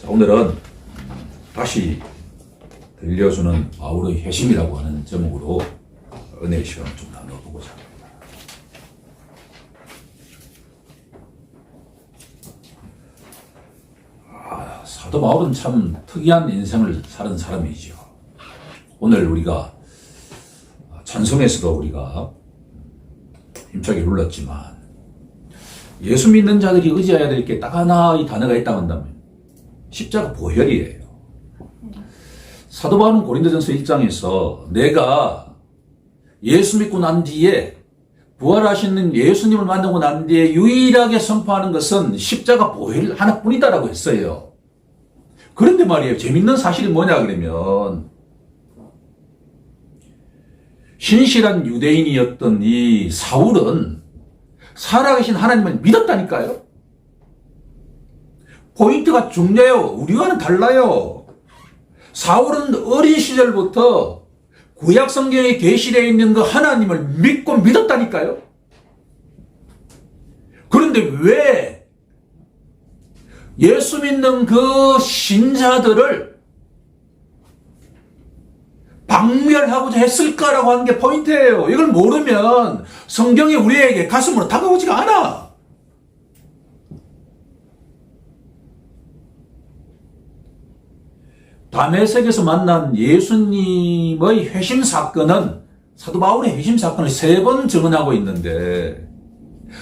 자, 오늘은 다시 들려주는 바울의 회심이라고 하는 제목으로 은혜의 시간을 좀 나눠보고자 합니다. 사도 바울은 참 특이한 인생을 사는 사람이죠. 오늘 우리가 찬송에서도 우리가 힘차게 불렀지만 예수 믿는 자들이 의지해야 될 게 딱 하나 이 단어가 있다고 한다면 십자가 보혈이에요. 사도 바울은 고린도전서 1장에서 내가 예수 믿고 난 뒤에 부활하시는 예수님을 만나고 난 뒤에 유일하게 선포하는 것은 십자가 보혈 하나뿐이다라고 했어요. 그런데 말이에요. 재밌는 사실이 뭐냐 그러면 신실한 유대인이었던 이 사울은 살아계신 하나님을 믿었다니까요. 포인트가 중요해요. 우리와는 달라요. 사울은 어린 시절부터 구약 성경에 계시되어 있는 그 하나님을 믿고 믿었다니까요. 그런데 왜 예수 믿는 그 신자들을 박멸하고자 했을까라고 하는 게 포인트예요. 이걸 모르면 성경이 우리에게 가슴으로 다가오지가 않아. 다메섹에서 만난 예수님의 회심 사건은 사도 바울의 회심 사건을 3번 증언하고 있는데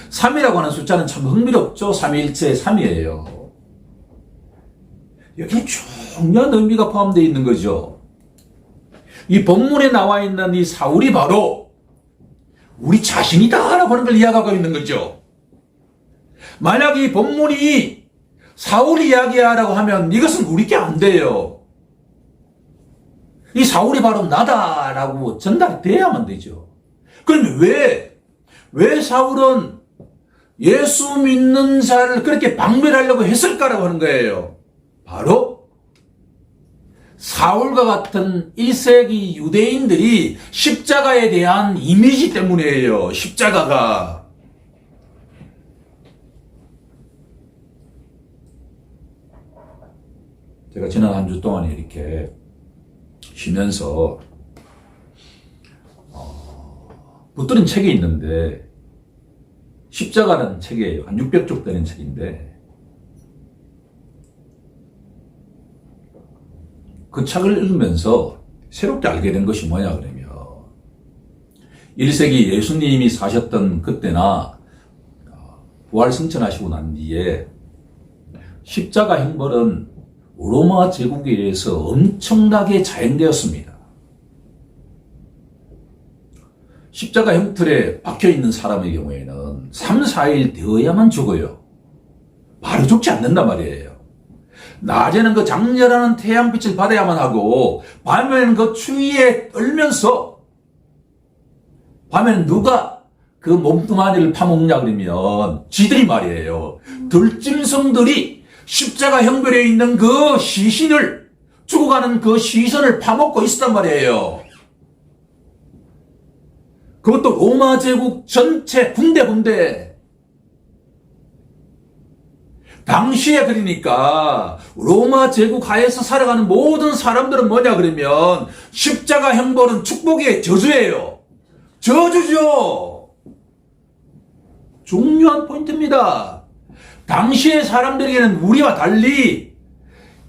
3이라고 하는 숫자는 참 흥미롭죠. 삼위일체 3이에요. 여기에 중요한 의미가 포함되어 있는 거죠. 이 본문에 나와 있는 이 사울이 바로 우리 자신이다 라고 하는 걸 이야기하고 있는 거죠. 만약 이 본문이 사울이 이야기하라고 하면 이것은 우리 게 안 돼요. 이 사울이 바로 나다라고 전달돼야만 되죠. 그러면 왜 사울은 예수 믿는 자를 그렇게 박멸하려고 했을까라고 하는 거예요. 바로 사울과 같은 1세기 유대인들이 십자가에 대한 이미지 때문이에요. 십자가가. 제가 지난 한 주 동안에 이렇게 쉬면서 붙들은 책이 있는데 십자가라는 책이에요. 한 600쪽 되는 책인데 그 책을 읽으면서 새롭게 알게 된 것이 뭐냐 그러면 1세기 예수님이 사셨던 그때나 부활 승천하시고 난 뒤에 십자가 형벌은 로마 제국에 의해서 엄청나게 자행되었습니다. 십자가 형틀에 박혀있는 사람의 경우에는 3, 4일 되어야만 죽어요. 바로 죽지 않는단 말이에요. 낮에는 그 장렬하는 태양빛을 받아야만 하고 밤에는 그 추위에 떨면서 밤에는 누가 그 몸뚱아리를 파먹냐 그러면 지들이 말이에요. 들짐승들이 십자가 형벌에 있는 그 시신을 죽어가는 그 시선을 파먹고 있었단 말이에요. 그것도 로마 제국 전체 군데 당시에 그러니까 로마 제국 하에서 살아가는 모든 사람들은 뭐냐 그러면 십자가 형벌은 축복의 저주예요. 저주죠. 중요한 포인트입니다. 당시의 사람들에게는 우리와 달리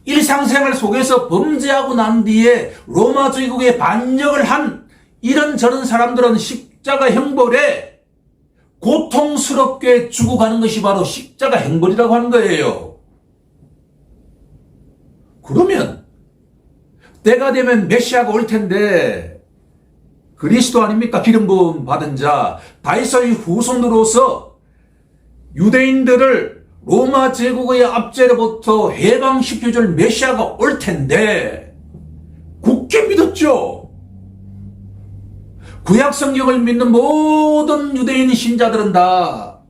일상생활 속에서 범죄하고 난 뒤에 로마 제국에 반역을 한 이런저런 사람들은 십자가 형벌에 고통스럽게 죽어가는 것이 바로 십자가 형벌이라고 하는 거예요. 그러면 때가 되면 메시아가 올 텐데 그리스도 아닙니까? 기름 부음 받은 자 다윗의 후손으로서 유대인들을 로마 제국의 압제로부터 해방시켜줄 메시아가 올 텐데 굳게 믿었죠. 구약 성경을 믿는 모든 유대인 신자들은 다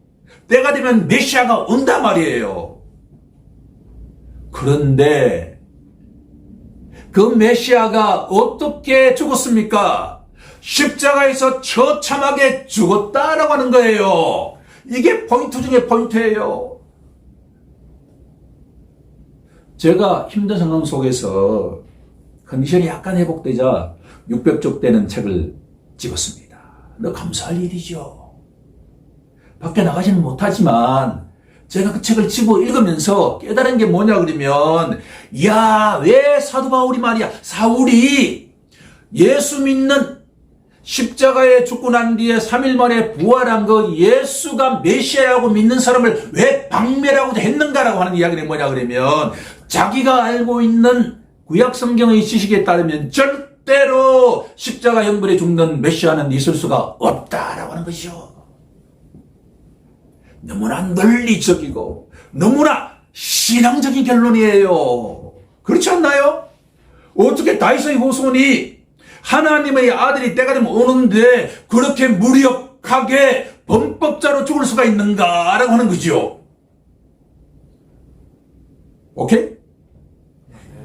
때가 되면 메시아가 온단 말이에요. 그런데 그 메시아가 어떻게 죽었습니까? 십자가에서 처참하게 죽었다라고 하는 거예요. 이게 포인트 중에 포인트예요. 제가 힘든 상황 속에서 컨디션이 약간 회복되자 600쪽 되는 책을 찍었습니다. 너무 감사할 일이죠. 밖에 나가지는 못하지만 제가 그 책을 집어 읽으면서 깨달은 게 뭐냐 그러면, 야, 왜 사도 바울이 말이야, 사울이 예수 믿는 십자가에 죽고 난 뒤에 3일 만에 부활한 그 예수가 메시아라고 믿는 사람을 왜 박멸하고자 했는가라고 하는 이야기는 뭐냐 그러면, 자기가 알고 있는 구약 성경의 지식에 따르면 절대로 십자가 형벌에 죽는 메시아는 있을 수가 없다라고 하는 것이죠. 너무나 논리적이고 너무나 신앙적인 결론이에요. 그렇지 않나요? 어떻게 다윗의 후손이 하나님의 아들이 때가 되면 오는데 그렇게 무력하게 범법자로 죽을 수가 있는가라고 하는 거죠. 오케이?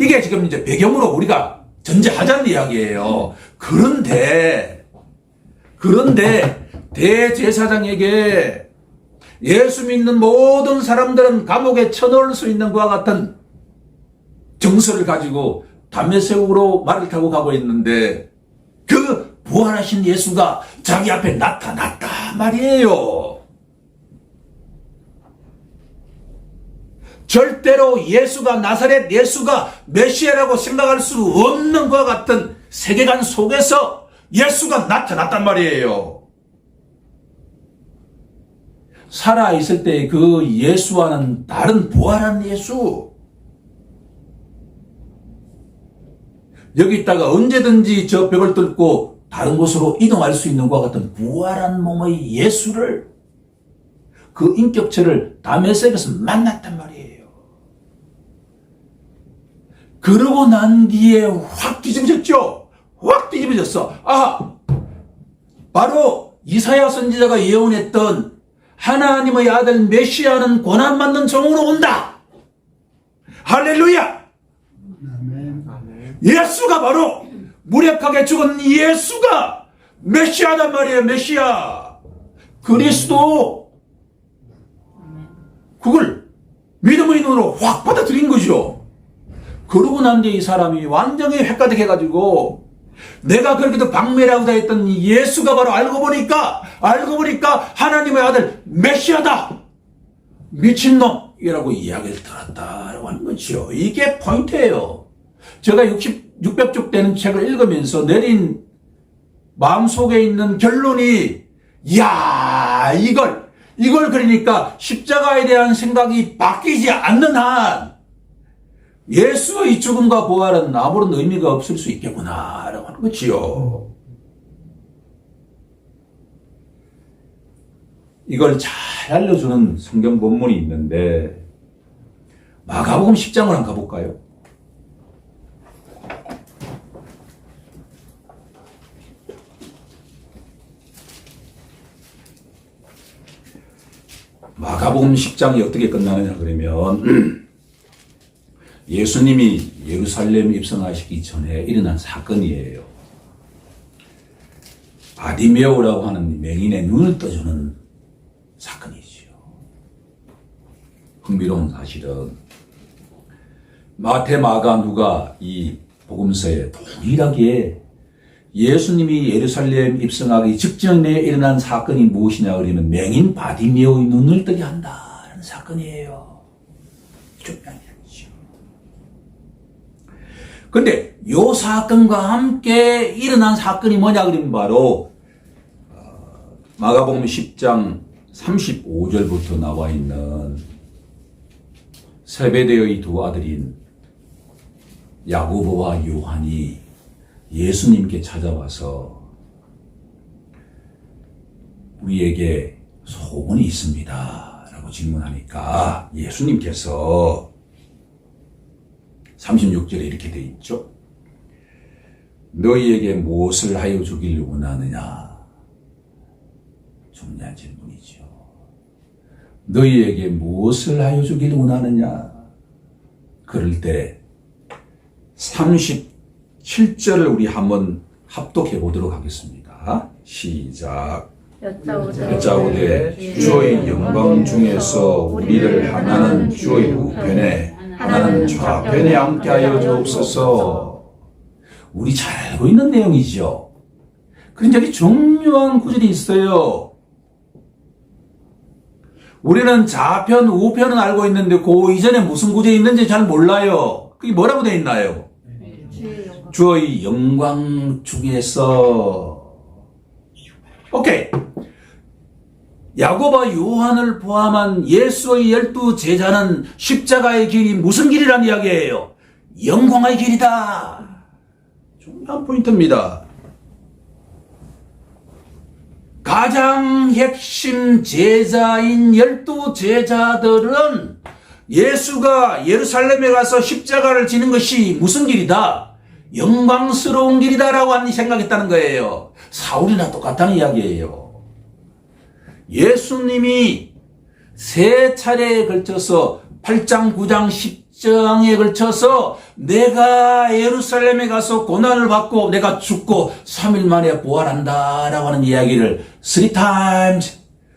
이게 지금 이제 배경으로 우리가 전제하자는 이야기예요. 그런데 대제사장에게 예수 믿는 모든 사람들은 감옥에 쳐넣을 수 있는 것과 같은 정서를 가지고 다메섹으로 말을 타고 가고 있는데, 그 부활하신 예수가 자기 앞에 나타났다 말이에요. 절대로 예수가, 나사렛 예수가 메시아라고 생각할 수 없는 것과 같은 세계관 속에서 예수가 나타났단 말이에요. 살아있을 때 그 예수와는 다른 부활한 예수. 여기 있다가 언제든지 저 벽을 뚫고 다른 곳으로 이동할 수 있는 것과 같은 부활한 몸의 예수를, 그 인격체를 다메섹에서 만났단 말이에요. 그러고 난 뒤에 확 뒤집어졌죠. 확 뒤집어졌어. 바로 이사야 선지자가 예언했던 하나님의 아들 메시아는 고난받는 종으로 온다. 할렐루야. 예수가 바로 무력하게 죽은 예수가 메시아단 말이에요. 메시아 그리스도. 그걸 믿음의 눈으로 확 받아들인 거죠. 그러고 난 뒤에 이 사람이 완전히 획가득해가지고, 내가 그렇게도 박멸하고자 했던 예수가 바로 알고 보니까 하나님의 아들 메시아다, 미친놈이라고 이야기를 들었다라고 하는 거죠. 이게 포인트예요. 제가 600쪽 되는 책을 읽으면서 내린 마음속에 있는 결론이, 이야, 이걸 그러니까 십자가에 대한 생각이 바뀌지 않는 한 예수의 죽음과 부활은 아무런 의미가 없을 수 있겠구나라고 하는 거지요. 이걸 잘 알려주는 성경 본문이 있는데, 마가복음 10장을 한번 가볼까요? 마가복음 10장이 어떻게 끝나느냐 그러면, 예수님이 예루살렘 입성하시기 전에 일어난 사건이에요. 바디메오라고 하는 맹인의 눈을 떠주는 사건이죠. 흥미로운 사실은 마태, 마가, 누가 이 복음서에 동일하게 예수님이 예루살렘 입성하기 직전에 일어난 사건이 무엇이냐 그러면 맹인 바디메오의 눈을 뜨게 한다는 사건이에요. 중요한 일이죠. 근데 이 사건과 함께 일어난 사건이 뭐냐 그러면 바로 마가복음 10장 35절부터 나와 있는 세베대의 두 아들인 야고보와 요한이 예수님께 찾아와서 우리에게 소원이 있습니다 라고 질문하니까 예수님께서 36절에 이렇게 되어 있죠. 너희에게 무엇을 하여 주기를 원하느냐? 중요한 질문이죠. 너희에게 무엇을 하여 주기를 원하느냐? 그럴 때 37절을 우리 한번 합독해 보도록 하겠습니다. 시작. 여짜오되 주의 영광 중에서 우리를 하나는 주의 우편에 하나는 좌편에 앉게 하여 주옵소서. 우리 잘 알고 있는 내용이죠. 그런데 여기 중요한 구절이 있어요. 우리는 좌편, 우편은 알고 있는데 그 이전에 무슨 구절이 있는지 잘 몰라요. 그게 뭐라고 되어 있나요? 주의 영광 중에서. 오케이. 야고보와 요한을 포함한 예수의 12 제자는 십자가의 길이 무슨 길이란 이야기예요? 영광의 길이다. 중요한 포인트입니다. 가장 핵심 제자인 12 제자들은 예수가 예루살렘에 가서 십자가를 지는 것이 무슨 길이다? 영광스러운 길이다라고 생각했다는 거예요. 사울이나 똑같다는 이야기예요. 예수님이 세 차례에 걸쳐서 8장, 9장, 10장에 걸쳐서 내가 예루살렘에 가서 고난을 받고 내가 죽고 3일 만에 부활한다 라고 하는 이야기를 3times,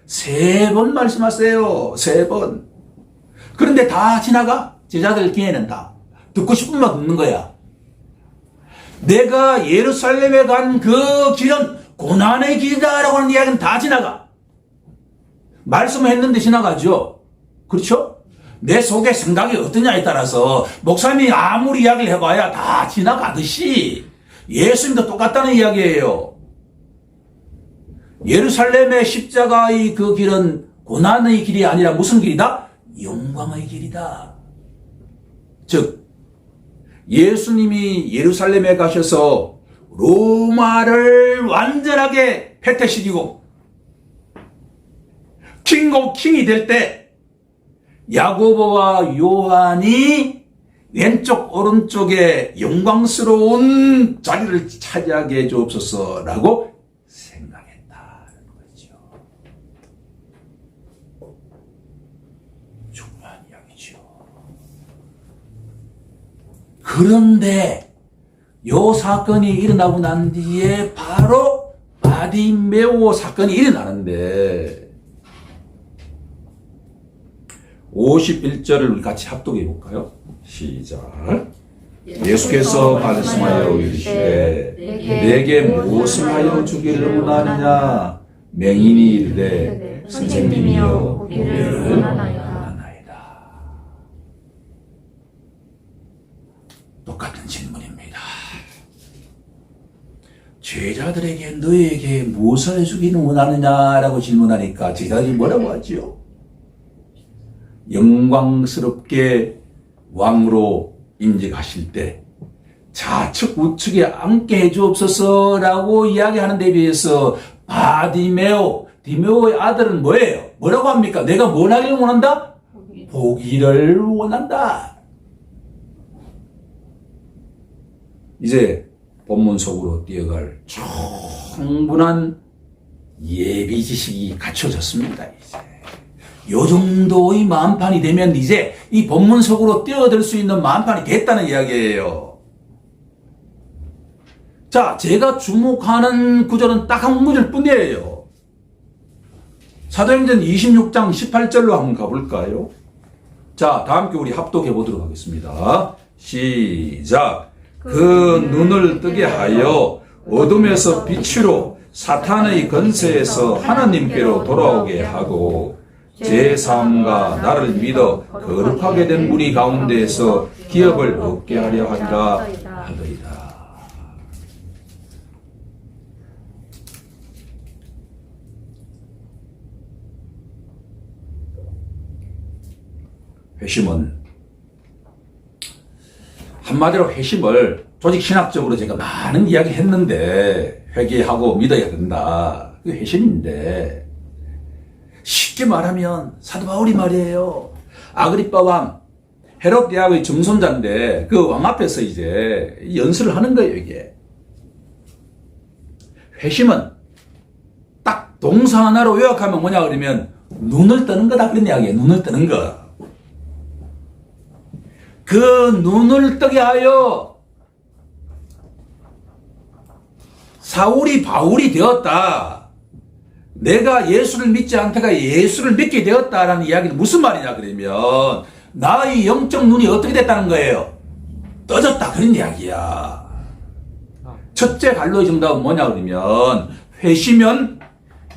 3번 말씀하세요. 3번. 그런데 다 지나가. 제자들 귀에는 다. 듣고 싶은 말 듣는 거야. 내가 예루살렘에 간 그 길은 고난의 길이다 라고 하는 이야기는 다 지나가. 말씀을 했는데 지나가죠. 그렇죠? 내 속에 생각이 어떠냐에 따라서 목사님이 아무리 이야기를 해봐야 다 지나가듯이 예수님도 똑같다는 이야기예요. 예루살렘의 십자가의 그 길은 고난의 길이 아니라 무슨 길이다? 영광의 길이다. 즉 예수님이 예루살렘에 가셔서 로마를 완전하게 패퇴시키고 킹 오브 킹이 될 때 야고보와 요한이 왼쪽 오른쪽에 영광스러운 자리를 차지하게 해 주옵소서라고 생각했다는 거죠. 중요한 이야기죠. 그런데 요 사건이 일어나고 난 뒤에 바로 바디메오 사건이 일어나는데 51절을 우리 같이 합독해 볼까요? 시작. 예수께서 말씀하여 이르시되 내게 무엇을 하여 주기를 원하느냐? 맹인이 이르되 선생님이여 보기를 원하나이다. 똑같은 질문입니다. 제자들에게 너에게 무엇을 해주기는 원하느냐라고 질문하니까 제자들이 뭐라고 하지요? 영광스럽게 왕으로 임직하실 때 좌측 우측에 앉게 해주옵소서라고 이야기하는 데 비해서 디메오의 아들은 뭐예요? 뭐라고 합니까? 내가 뭘 하기를 원한다? 보기를 원한다. 이제 본문 속으로 뛰어갈 충분한 예비 지식이 갖춰졌습니다. 이제 요 정도의 마음판이 되면 이제 이 본문 속으로 뛰어들 수 있는 마음판이 됐다는 이야기예요. 자, 제가 주목하는 구절은 딱 한 구절 뿐이에요. 사도행전 26장 18절로 한번 가볼까요? 자, 다 함께 우리 합독해 보도록 하겠습니다. 시작. 그 눈을 뜨게 하여 어둠에서 빛으로 사탄의 권세에서 하나님께로 돌아오게 하고 제 삶과 나를 믿어 거룩하게 된 무리 가운데에서 기업을 얻게 하려 하리라. 회심은 한마디로 회심을 조직 신학적으로 제가 많은 이야기 했는데 회개하고 믿어야 된다. 그게 회심인데 쉽게 말하면 사도 바울이 말이에요. 아그리빠 왕, 헤롯 대학의 정손자인데 그 왕 앞에서 이제 연설을 하는 거예요, 이게. 회심은 딱 동사 하나로 요약하면 뭐냐 그러면 눈을 뜨는 거다 그런 이야기예요. 눈을 뜨는 거. 그 눈을 뜨게 하여 사울이 바울이 되었다. 내가 예수를 믿지 않다가 예수를 믿게 되었다라는 이야기는 무슨 말이냐 그러면 나의 영적 눈이 어떻게 됐다는 거예요? 떠졌다 그런 이야기야. 첫째 갈로의 정답은 뭐냐 그러면 회심은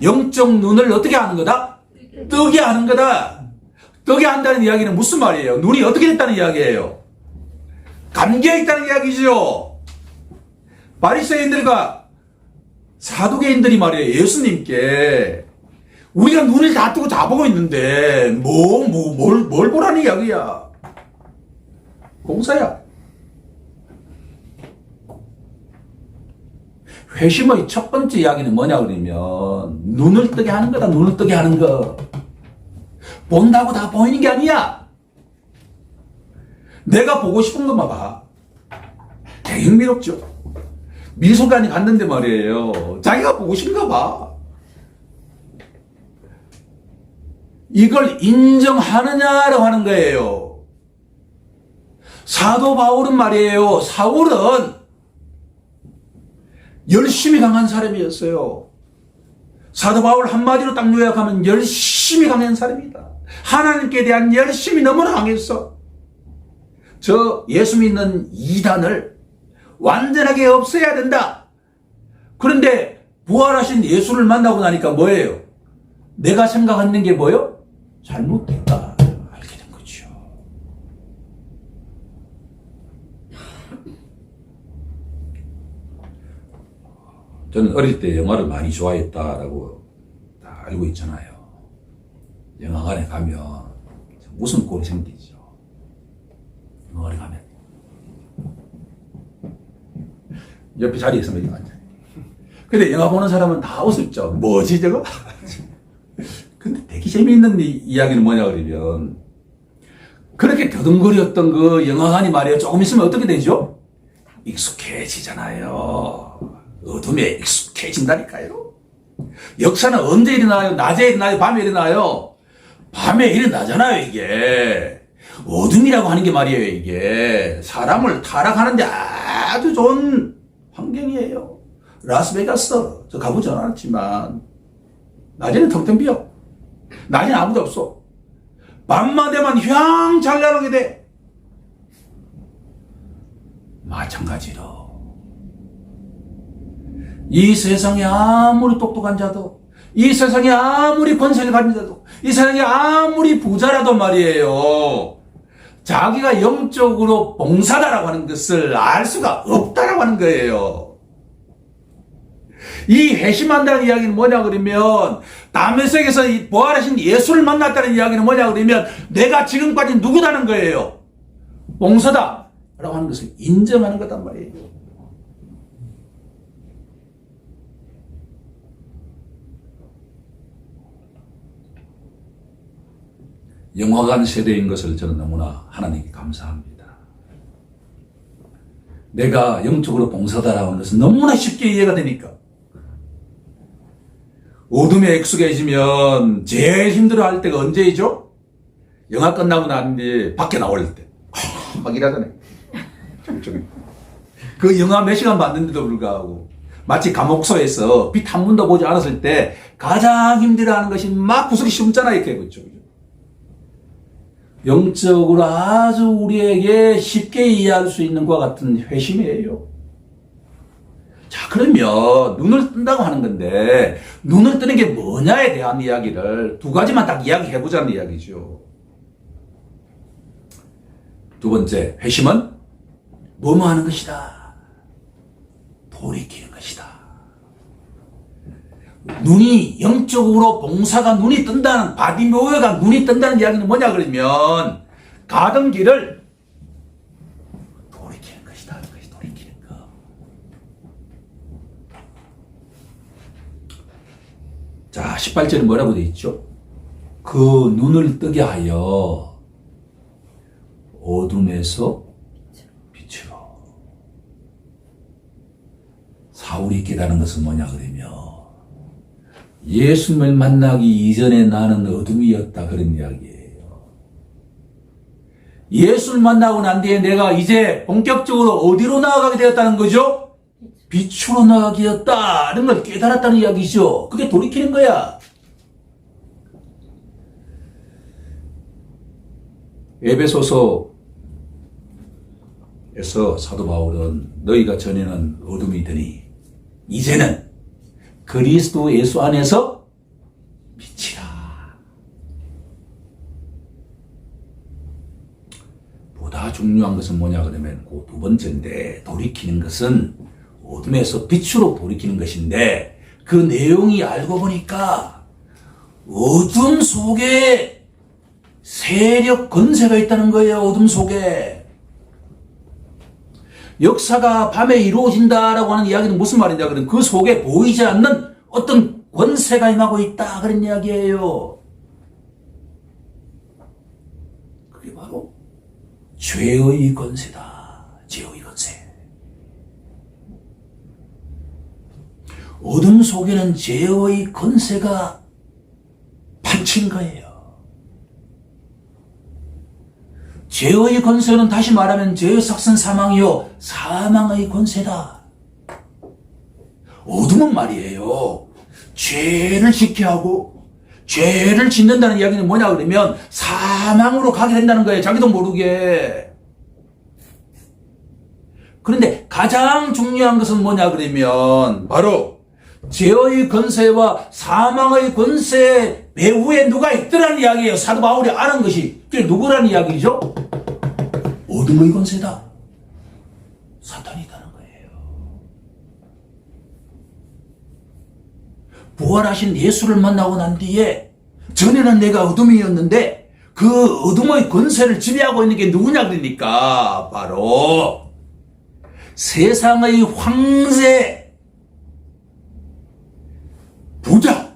영적 눈을 어떻게 하는 거다? 뜨게 하는 거다. 뜨게 한다는 이야기는 무슨 말이에요? 눈이 어떻게 됐다는 이야기예요? 감기에 있다는 이야기죠. 바리새인들과 사두개인들이 말이에요. 예수님께 우리가 눈을 다 뜨고 다 보고 있는데 뭘 보라는 이야기야. 공사야. 회심의 첫 번째 이야기는 뭐냐 그러면 눈을 뜨게 하는 거다. 눈을 뜨게 하는 거. 본다고 다 보이는 게 아니야. 내가 보고 싶은 것만 봐. 되게 흥미롭죠. 미술관에 갔는데 말이에요. 자기가 보고 싶은가 봐. 이걸 인정하느냐라고 하는 거예요. 사도 바울은 말이에요. 사울은 열심히 강한 사람이었어요. 사도 바울 한마디로 딱 요약하면 열심히 강한 사람이다. 하나님께 대한 열심이 너무나 강했어. 저 예수 믿는 이단을 완전하게 없애야 된다. 그런데 부활하신 예수를 만나고 나니까 뭐예요? 내가 생각하는 게 뭐예요? 잘못됐다. 알게 된 거죠. 저는 어릴 때 영화를 많이 좋아했다라고 다 알고 있잖아요. 영화관에 가면 무슨 꼴이 생기죠. 영화관에 가면 옆에 자리에 있으면 이렇게 앉아요. 근데 영화 보는 사람은 다 웃었죠. 뭐지 저거? 근데 되게 재미있는 이야기는 뭐냐 그러면 그렇게 더듬거렸던 그 영화관이 말이에요. 조금 있으면 어떻게 되죠? 익숙해지잖아요. 어둠에 익숙해진다니까요. 역사는 언제 일어나요? 낮에 일어나요? 밤에 일어나요? 밤에 일어나잖아요 이게. 어둠이라고 하는 게 말이에요 이게. 사람을 타락하는데 아주 좋은 환경이에요. 라스베가스 저 가보지 않았지만 낮에는 텅텅 비어. 낮에는 아무도 없어. 밤만 되면 휘황찬란하게 돼. 마찬가지로 이 세상에 아무리 똑똑한 자도, 이 세상에 아무리 권세를 가진 자도, 이 세상에 아무리 부자라도 말이에요. 자기가 영적으로 봉사다라고 하는 것을 알 수가 없다라고 하는 거예요. 이 회심한다는 이야기는 뭐냐 그러면 다메섹에서 부활하신 예수를 만났다는 이야기는 뭐냐 그러면 내가 지금까지 누구다는 거예요. 봉사다 라고 하는 것을 인정하는 거단 말이에요. 영화관 세대인 것을 저는 너무나 하나님께 감사합니다. 내가 영적으로 봉사다라고 하는 것은 너무나 쉽게 이해가 되니까. 어둠에 익숙해지면 제일 힘들어할 때가 언제이죠? 영화 끝나고 난 뒤에 밖에 나올 때. 막 이러잖아요. 그 영화 몇 시간 봤는데도 불구하고 마치 감옥소에서 빛 한 번도 보지 않았을 때 가장 힘들어하는 것이 막 구석이 숨잖아요. 이렇게 그렇죠. 영적으로 아주 우리에게 쉽게 이해할 수 있는 것과 같은 회심이에요. 자, 그러면 눈을 뜬다고 하는 건데 눈을 뜨는 게 뭐냐에 대한 이야기를 두 가지만 딱 이야기해보자는 이야기죠. 두 번째, 회심은 뭐뭐 하는 것이다. 돌이키는 것이다. 눈이 영적으로 봉사가 눈이 뜬다는 바디메오가 눈이 뜬다는 이야기는 뭐냐 그러면 가던 길을 돌이키는 것이다. 그것이 돌이키는 거. 자, 18절에 뭐라고 되어 있죠? 그 눈을 뜨게 하여 어둠에서 빛으로. 사울이 깨달은 것은 뭐냐 그러면 예수님을 만나기 이전에 나는 어둠이었다 그런 이야기예요. 예수를 만나고 난 뒤에 내가 이제 본격적으로 어디로 나아가게 되었다는 거죠? 빛으로 나아가게 되었다는 걸 깨달았다는 이야기죠. 그게 돌이키는 거야. 에베소서에서 사도 바울은 너희가 전에는 어둠이더니 이제는 그리스도 예수 안에서 빛이라. 보다 중요한 것은 뭐냐 그러면 그 두 번째인데, 돌이키는 것은 어둠에서 빛으로 돌이키는 것인데, 그 내용이 알고 보니까 어둠 속에 세력 권세가 있다는 거예요. 어둠 속에. 역사가 밤에 이루어진다라고 하는 이야기는 무슨 말이냐 그러면 그 속에 보이지 않는 어떤 권세가 임하고 있다 그런 이야기예요. 그게 바로 죄의 권세다. 죄의 권세. 어둠 속에는 죄의 권세가 판친 거예요. 죄의 권세는 다시 말하면 죄의 삭선 사망이요, 사망의 권세다. 어둠은 말이에요, 죄를 짓게 하고 죄를 짓는다는 이야기는 뭐냐 그러면 사망으로 가게 된다는 거예요. 자기도 모르게. 그런데 가장 중요한 것은 뭐냐 그러면 바로 죄의 권세와 사망의 권세 배후에 누가 있더라는 이야기예요. 사도 바울이 아는 것이. 그게 누구라는 이야기죠? 어둠의 권세다. 사탄이라는 거예요. 부활하신 예수를 만나고 난 뒤에 전에는 내가 어둠이었는데 그 어둠의 권세를 지배하고 있는 게 누구냐 그러니까 바로 세상의 황제, 부자,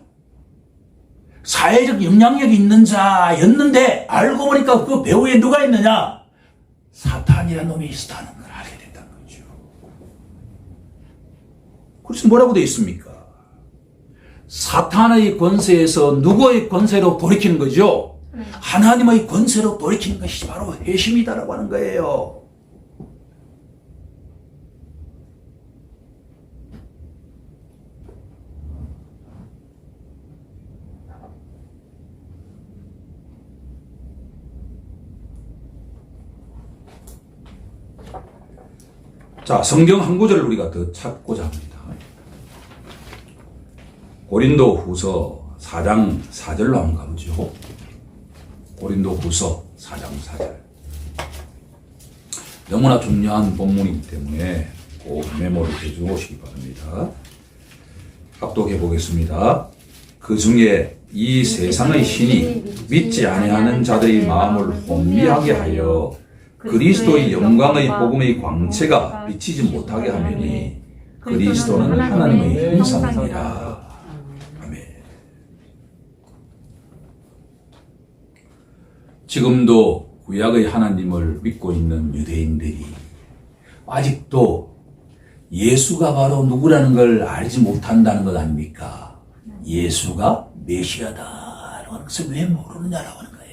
사회적 영향력이 있는 자였는데 알고 보니까 그 배후에 누가 있느냐? 사탄이라는 놈이 있었다는 걸 알게 됐다는 거죠. 그래서 뭐라고 되어 있습니까? 사탄의 권세에서 누구의 권세로 돌이키는 거죠? 하나님의 권세로 돌이키는 것이 바로 회심이다라고 하는 거예요. 자, 성경 한 구절을 우리가 더 찾고자 합니다. 고린도 후서 4장 4절로 한번 가보죠. 고린도 후서 4장 4절. 너무나 중요한 본문이기 때문에 꼭 메모를 해주시기 바랍니다. 합독해 보겠습니다. 그 중에 이 세상의 신이 믿지 아니하는 자들의 마음을 혼미하게 하여 그리스도의 영광의 복음의 광채가 비치지 못하게 하매니 그리스도는 하나님의 형상이니라. 아멘. 지금도 구약의 하나님을 믿고 있는 유대인들이 아직도 예수가 바로 누구라는 걸 알지 못한다는 것 아닙니까? 예수가 메시아다라고 하는 것을 왜 모르느냐라고 하는 거예요.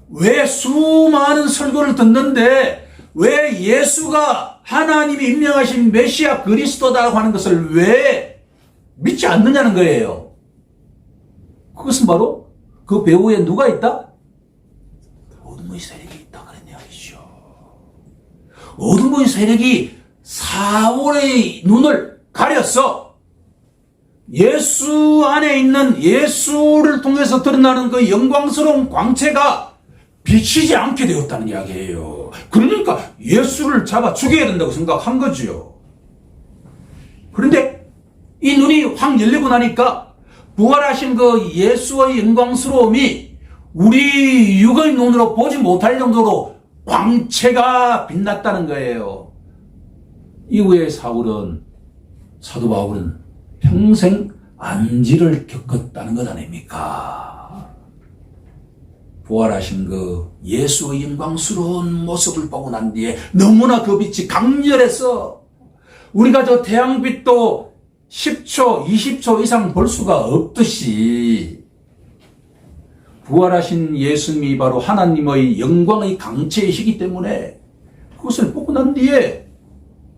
왜 수많은 설교를 듣는데 왜 예수가 하나님이 임명하신 메시아 그리스도다라고 하는 것을 왜 믿지 않느냐는 거예요. 그것은 바로 그 배후에 누가 있다? 어둠의 세력이 있다 그런 이야기죠. 어둠의 세력이 사울의 눈을 가렸어. 예수 안에 있는 예수를 통해서 드러나는 그 영광스러운 광채가 비치지 않게 되었다는 이야기예요. 그러니까 예수를 잡아 죽여야 된다고 생각한 거지요. 그런데 이 눈이 확 열리고 나니까 부활하신 그 예수의 영광스러움이 우리 육의 눈으로 보지 못할 정도로 광채가 빛났다는 거예요. 이후에 사도 바울은 평생 안지를 겪었다는 것 아닙니까? 부활하신 그 예수의 영광스러운 모습을 보고 난 뒤에 너무나 그 빛이 강렬해서 우리가 저 태양빛도 10초, 20초 이상 볼 수가 없듯이 부활하신 예수님이 바로 하나님의 영광의 강체이시기 때문에 그것을 보고 난 뒤에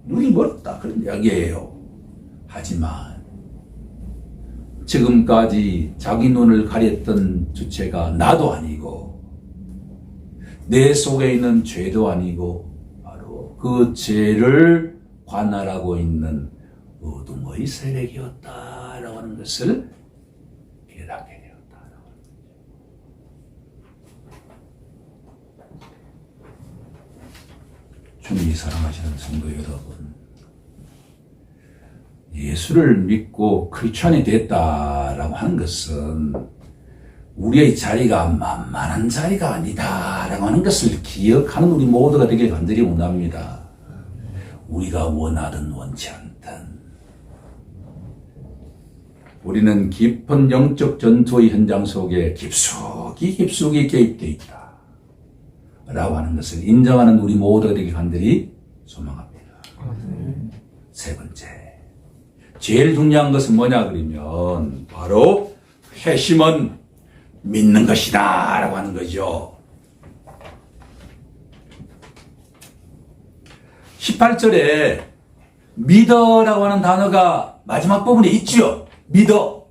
눈이 멀었다 그런 이야기예요. 하지만 지금까지 자기 눈을 가렸던 주체가 나도 아니고 내 속에 있는 죄도 아니고 바로 그 죄를 관할하고 있는 어둠의 세력이었다라고 하는 것을 깨닫게 되었다라고 하는 거죠. 주님이 사랑하시는 성도 여러분, 예수를 믿고 크리스천이 됐다라고 하는 것은 우리의 자리가 만만한 자리가 아니다라고 하는 것을 기억하는 우리 모두가 되길 간절히 원합니다. 우리가 원하든 원치 않든 우리는 깊은 영적 전투의 현장 속에 깊숙이 개입되어 있다 라고 하는 것을 인정하는 우리 모두가 되길 간절히 소망합니다. 세 번째, 제일 중요한 것은 뭐냐 그러면 바로 회심은 믿는 것이다 라고 하는 거죠. 18절에 믿어라고 하는 단어가 마지막 부분에 있죠. 믿어.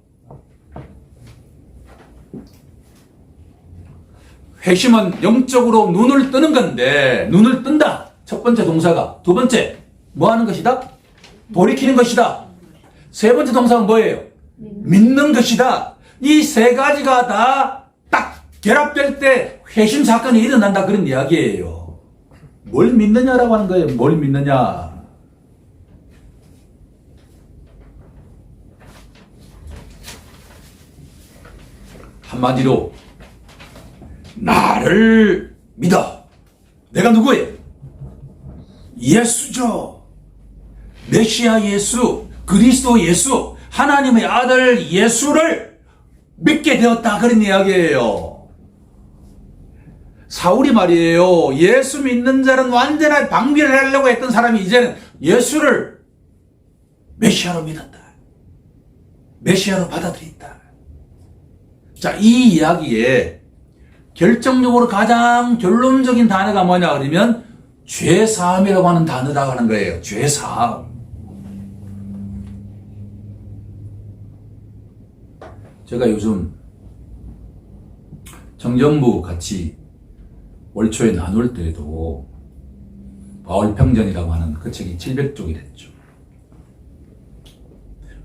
회심은 영적으로 눈을 뜨는 건데, 눈을 뜬다. 첫 번째 동사가. 두 번째, 뭐 하는 것이다? 돌이키는 것이다. 세 번째 동사가 뭐예요? 믿는 것이다. 이 세 가지가 다 딱 결합될 때 회심 사건이 일어난다 그런 이야기예요. 뭘 믿느냐라고 하는 거예요. 뭘 믿느냐. 한마디로 나를 믿어. 내가 누구예요? 예수죠. 메시아 예수, 그리스도 예수, 하나님의 아들 예수를 믿게 되었다 그런 이야기예요. 사울이 말이에요. 예수 믿는 자는 완전한 방비를 하려고 했던 사람이 이제는 예수를 메시아로 믿었다. 메시아로 받아들였다. 자, 이 이야기에 결정적으로 가장 결론적인 단어가 뭐냐 그러면 죄사함이라고 하는 단어라고 하는 거예요. 죄사함. 제가 요즘 정전부 같이 월초에 나눌 때에도 바울평전이라고 하는 그 책이 700쪽이랬죠.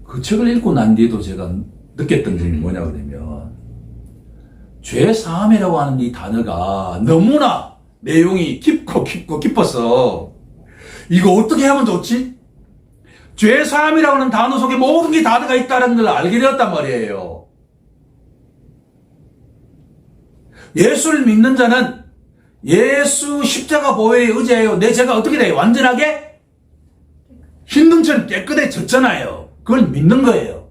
그 책을 읽고 난 뒤에도 제가 느꼈던 점이 뭐냐 그러면 죄사함이라고 하는 이 단어가 너무나 내용이 깊고 깊어서 이거 어떻게 하면 좋지? 죄사함이라고 하는 단어 속에 모든 게 다 들어가 있다는 걸 알게 되었단 말이에요. 예수를 믿는 자는 예수 십자가 보혈에 의지하여 내 죄가 어떻게 돼요? 완전하게 흰둥처럼 깨끗해졌잖아요. 그걸 믿는 거예요.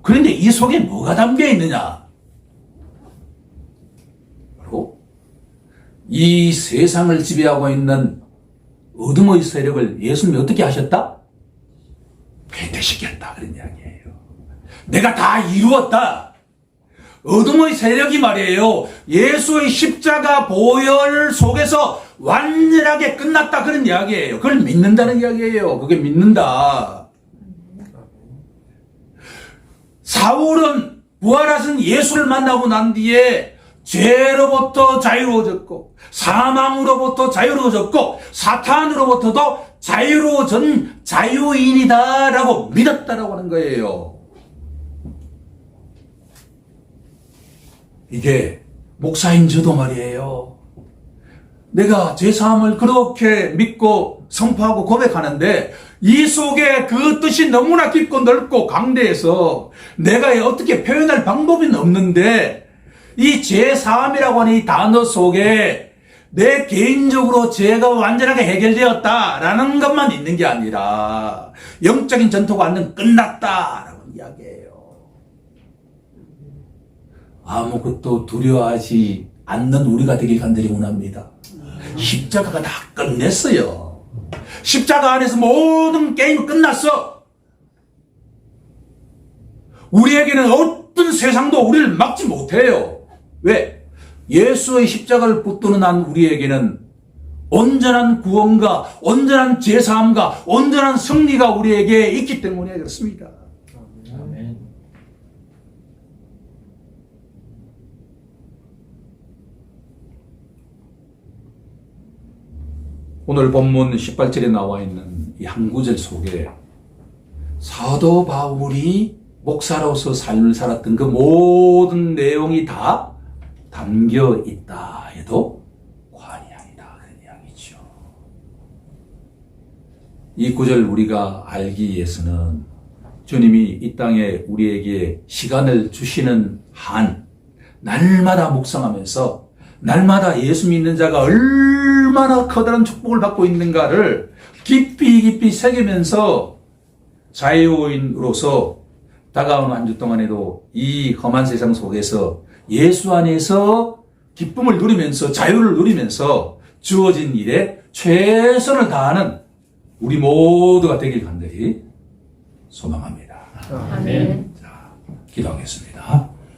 그런데 이 속에 뭐가 담겨 있느냐? 바로 이 세상을 지배하고 있는 어둠의 세력을 예수님이 어떻게 하셨다? 폐퇴시켰다 그런 이야기예요. 내가 다 이루었다. 어둠의 세력이 말이에요. 예수의 십자가 보혈 속에서 완전하게 끝났다 그런 이야기예요. 그걸 믿는다는 이야기예요. 그게 믿는다. 사울은 부활하신 예수를 만나고 난 뒤에 죄로부터 자유로워졌고 사망으로부터 자유로워졌고 사탄으로부터도 자유로워진 자유인이다라고 믿었다라고 하는 거예요. 이게 목사인 저도 말이에요. 내가 죄사함을 그렇게 믿고 선포하고 고백하는데 이 속에 그 뜻이 너무나 깊고 넓고 강대해서 내가 어떻게 표현할 방법이 없는데 이 죄사함이라고 하는 이 단어 속에 내 개인적으로 죄가 완전하게 해결되었다라는 것만 있는 게 아니라 영적인 전투가 완전 끝났다라는 이야기예요. 아무것도 두려워하지 않는 우리가 되길 간절히 원합니다. 십자가가 다 끝냈어요. 십자가 안에서 모든 게임이 끝났어. 우리에게는 어떤 세상도 우리를 막지 못해요. 왜? 예수의 십자가를 붙드는 한 우리에게는 온전한 구원과 온전한 죄사함과 온전한 승리가 우리에게 있기 때문에 그렇습니다. 아멘. 오늘 본문 18절에 나와 있는 이 한 구절 속에 사도 바울이 목사로서 삶을 살았던 그 모든 내용이 다 담겨 있다 해도 과언이 아니다. 그런 이야기죠. 이 구절 우리가 알기 위해서는 주님이 이 땅에 우리에게 시간을 주시는 한 날마다 묵상하면서 날마다 예수 믿는 자가 얼마나 커다란 축복을 받고 있는가를 깊이 새기면서 자유인으로서 다가오는 한 주 동안에도 이 험한 세상 속에서 예수 안에서 기쁨을 누리면서 자유를 누리면서 주어진 일에 최선을 다하는 우리 모두가 되길 간절히 소망합니다. 아멘. 자, 기도하겠습니다.